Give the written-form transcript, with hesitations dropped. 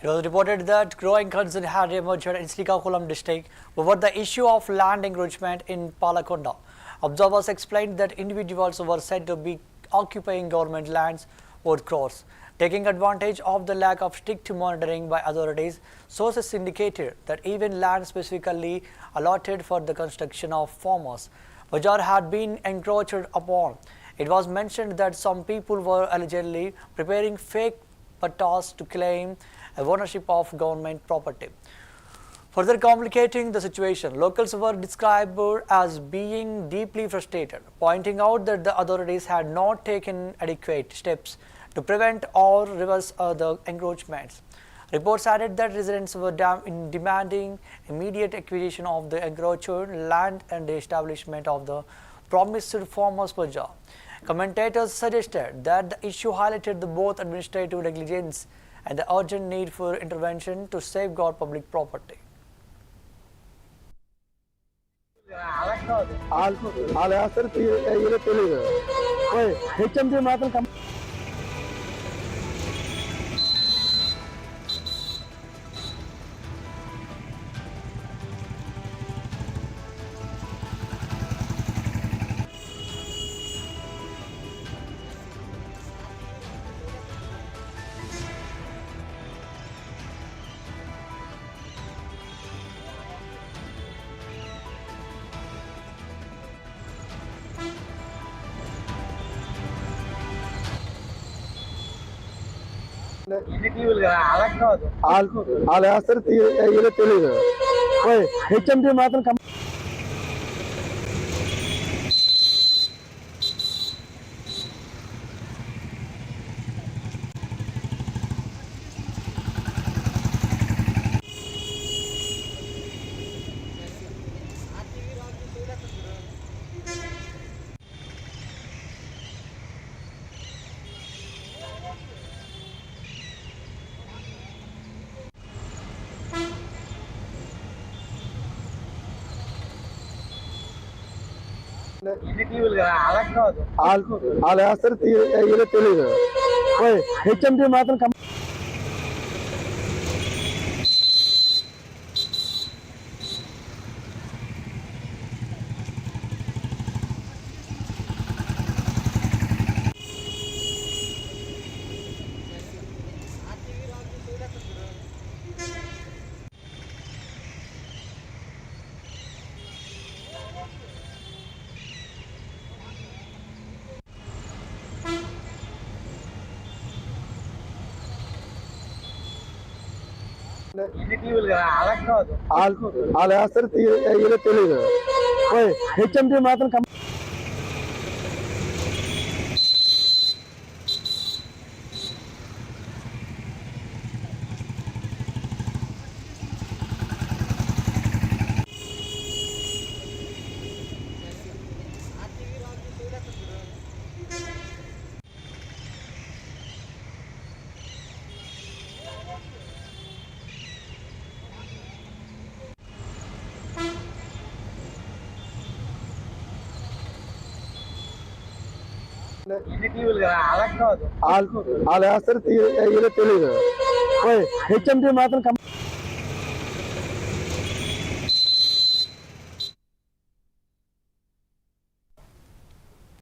It was reported that growing concern had emerged in Srikakulam district over the issue of land encroachment in Palakonda. Observers explained that individuals were said to be occupying government lands worth crores. Taking advantage of the lack of strict monitoring by authorities, sources indicated that even land specifically allotted for the construction of farmers' bazaar had been encroached upon. It was mentioned that some people were allegedly preparing fake pattas to claim ownership of government property. Further complicating the situation, locals were described as being deeply frustrated, pointing out that the authorities had not taken adequate steps to prevent or reverse the encroachments. Reports added that residents were demanding immediate acquisition of the encroached land and the establishment of the promised farmers' bazaar. Commentators suggested that the issue highlighted the both administrative negligence and the urgent need for intervention to safeguard public property. వాళ్ళు వేస్తారు తెలియదు HMD మాత్రం వాళ్ళు వేస్తారు తెలియదు HMD మాత్రం వాళ్ళు వేస్తారు తెలియదు హెచ్ఎండి మాత్రం వాళ్ళు వేస్తారు తెలియదు హెచ్ఎండి మాత్రం